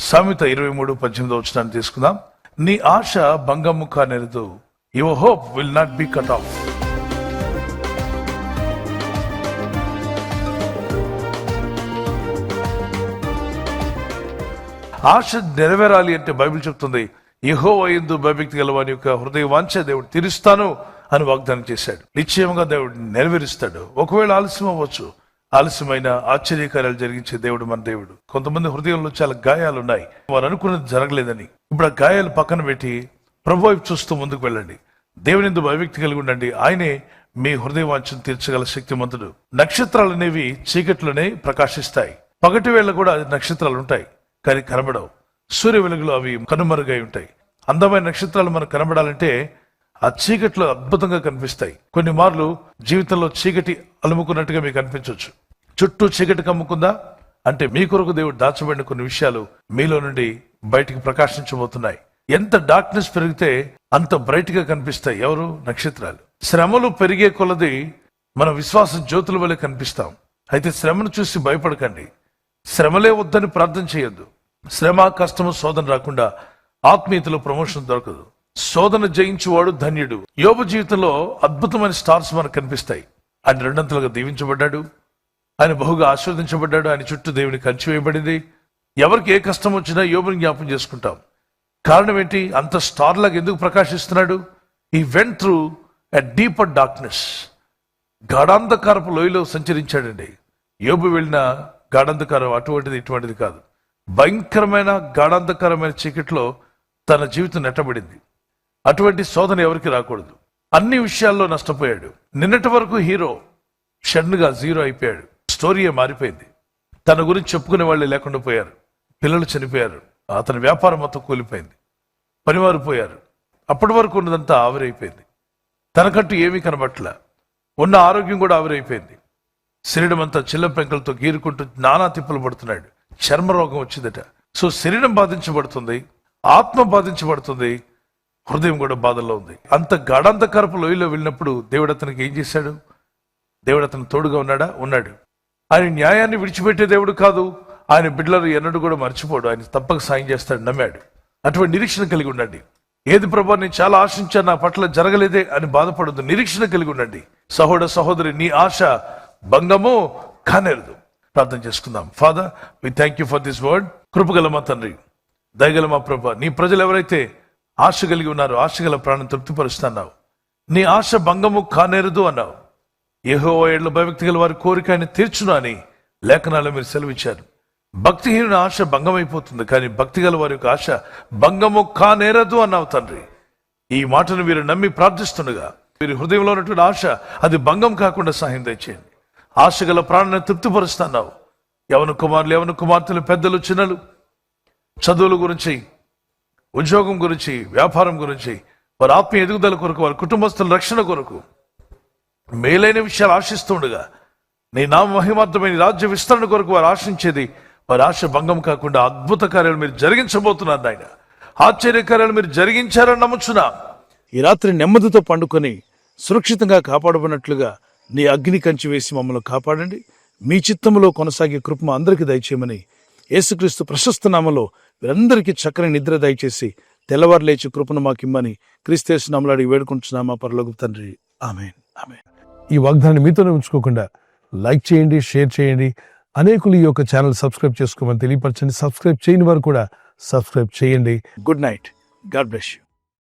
సామెత 23:18 తీసుకుందాం. నీ ఆశ భంగము కానేరదు. Your hope will not be cut off. ఆశ నెరవేరాలి అంటే బైబిల్ చెప్తుంది, యెహోవా యందు భయభక్తి గల వాని యొక్క హృదయ వాంఛ దేవుడు తీరుస్తాను అని వాగ్దానం చేశాడు. నిశ్చయంగా దేవుడు నెరవేరుస్తాడు. ఒకవేళ ఆలస్యం అవ్వచ్చు, ఆలస్యమైన ఆశ్చర్యకార్యాలు జరిగించే దేవుడు మన దేవుడు. కొంతమంది హృదయంలో చాలా గాయాలు ఉన్నాయి, వారు అనుకున్నది జరగలేదని. ఇప్పుడు ఆ గాయాలు పక్కన పెట్టి ప్రభు వైపు చూస్తూ ముందుకు వెళ్ళండి. దేవుని యందు భయభక్తి కలిగి ఉండండి. ఆయనే మీ హృదయ వాంఛను తీర్చగల శక్తిమంతుడు. నక్షత్రాలు అనేవి చీకట్లోనే ప్రకాశిస్తాయి. పగటి వేళ కూడా నక్షత్రాలు ఉంటాయి, కానీ కనబడవు. సూర్య వెలుగులో అవి కనుమరుగై ఉంటాయి. అందమైన నక్షత్రాలు మనకు కనబడాలంటే ఆ చీకట్లో అద్భుతంగా కనిపిస్తాయి. కొన్ని మార్లు జీవితంలో చీకటి అలుముకున్నట్టుగా మీకు అనిపించవచ్చు. చుట్టూ చీకటి కమ్ముకుందా అంటే మీ కొరకు దేవుడు దాచబడిన కొన్ని విషయాలు మీలో నుండి బయటికి ప్రకాశించబోతున్నాయి. ఎంత డార్క్నెస్ పెరిగితే అంత బ్రైట్ గా కనిపిస్తాయి. ఎవరు? నక్షత్రాలు. శ్రమలు పెరిగే కొలది మన విశ్వాస జ్యోతుల వలె కనిపిస్తాం. అయితే శ్రమను చూసి భయపడకండి. శ్రమలే వద్దని ప్రార్థన చేయొద్దు. శ్రమ, కష్టము, శోధన రాకుండా ఆత్మీయతలో ప్రమోషన్ దొరకదు. శోధన జయించువాడు ధన్యుడు. యోబు జీవితంలో అద్భుతమైన స్టార్స్ మనకు కనిపిస్తాయి. ఆయన రెండంతలుగా దీవించబడ్డాడు, ఆయన బహుగా ఆశీర్వదించబడ్డాడు, ఆయన చుట్టూ దేవుని కంచి వేయబడింది. ఎవరికి ఏ కష్టం వచ్చినా యోబుని జ్ఞాపకం చేసుకుంటాం. కారణం ఏంటి? అంత స్టార్ లాగా ఎందుకు ప్రకాశిస్తున్నాడు? He went through a deeper darkness. గాఢాంధకారపు లోయలో సంచరించాడండి. యోబు వెళ్ళిన గాఢాంధకారం అటువంటిది ఇటువంటిది కాదు. భయంకరమైన గాఢాంధకరమైన చీకట్లో తన జీవితం నెట్టబడింది. అటువంటి శోధన ఎవరికి రాకూడదు. అన్ని విషయాల్లో నష్టపోయాడు. నిన్నటి వరకు హీరో షడ్నుగా జీరో అయిపోయాడు. స్టోరీయే మారిపోయింది. తన గురించి చెప్పుకునే వాళ్ళే లేకుండా పోయారు. పిల్లలు చనిపోయారు. అతని వ్యాపారం మొత్తం కూలిపోయింది. పనివారు పోయారు. అప్పటి వరకు ఉన్నదంతా ఆవిరైపోయింది. తనకంటూ ఏమీ కనబట్ల. ఉన్న ఆరోగ్యం కూడా ఆవిరైపోయింది. శరీరం అంతా చిల్ల పెంకలతో గీరుకుంటూ నానా తిప్పలు పడుతున్నాడు. చర్మరోగం వచ్చిందట. సో శరీరం బాధించబడుతుంది, ఆత్మ బాధించబడుతుంది, హృదయం కూడా బాధల్లో ఉంది. అంత గాఢాంధకారపు లోయలో వెళ్ళినప్పుడు దేవుడు అతనికి ఏం చేశాడు? దేవుడు అతను తోడుగా ఉన్నాడా? ఉన్నాడు. ఆయన న్యాయాన్ని విడిచిపెట్టే దేవుడు కాదు. ఆయన బిడ్డలను ఎన్నడూ కూడా మర్చిపోడు. ఆయన తప్పక సాయం చేస్తాడు, నమ్మాడు. అటువంటి నిరీక్షణ కలిగి ఉండండి. ఏది ప్రభా నేను చాలా ఆశించాను, నా పట్ల జరగలేదే అని బాధపడద్దు. నిరీక్షణ కలిగి ఉండండి. సహోదర సహోదరి, నీ ఆశ భంగము కానేరదు. ప్రార్థన చేసుకుందాం. Father, we thank you for this word. కృపగల మా తండ్రి, దయగల మా ప్రభా, నీ ప్రజలు ఎవరైతే ఆశ కలిగి ఉన్నారో ఆశగల ప్రాణం తృప్తిపరుస్తున్నావు. నీ ఆశ భంగము కానేరదు అన్నావు. యెహోవా యందు భయభక్తి గల వారి కోరిక ఆయన తీర్చును అని లేఖనాల్లో మీరు సెలవిచ్చారు. భక్తిహీనుని ఆశ భంగమైపోతుంది, కానీ భక్తి గల వారి యొక్క ఆశ భంగము కానేరదు అన్నావు తండ్రి. ఈ మాటను వీరు నమ్మి ప్రార్థిస్తుండగా వీరి హృదయంలో ఉన్నటువంటి ఆశ అది భంగం కాకుండా సహాయం దయచేయండి. ఆశగల ప్రాణాన్ని తృప్తిపరుస్తున్నావు. యవన కుమారులు, యవన కుమార్తెలు, పెద్దలు, చిన్నలు చదువుల గురించి, ఉద్యోగం గురించి, వ్యాపారం గురించి, వారి ఆత్మీయ ఎదుగుదల కొరకు, వారి కుటుంబస్తుల రక్షణ కొరకు మేలైన విషయాలు ఆశిస్తుండగా నీ నామ మహిమార్థమైన రాజ్య విస్తరణ కొరకు వారు ఆశించేది, వారి ఆశ భంగం కాకుండా అద్భుత కార్యాలు మీరు జరిగించబోతున్నారు నాయన. ఆశ్చర్యకార్యాలు మీరు జరిగించారని నమ్ముచున్నా. ఈ రాత్రి నెమ్మదితో పండుకొని సురక్షితంగా కాపాడబడినట్లుగా నీ అగ్ని కంచి వేసి మమ్మల్ని కాపాడండి. మీ చిత్తములో కొనసాగే కృప అందరికీ దయచేయమని యేసుక్రీస్తు ప్రశస్త నామములో వీరందరికీ చక్కని నిద్ర దయచేసి తెల్లవారు లేచి కృపను మాకిమ్మని క్రీస్తు నామములో వేడుకుంటున్నామా పరలోక తండ్రి. ఆమేన్, ఆమేన్. ఈ వాగ్దానాన్ని మీతోనే ఉంచుకోకుండా లైక్ చేయండి, షేర్ చేయండి. అనేకులు ఈ యొక్క ఛానల్ సబ్స్క్రైబ్ చేసుకోమని తెలియపరచండి. సబ్స్క్రైబ్ చేయని వారు కూడా సబ్స్క్రైబ్ చేయండి. Good night. God bless you.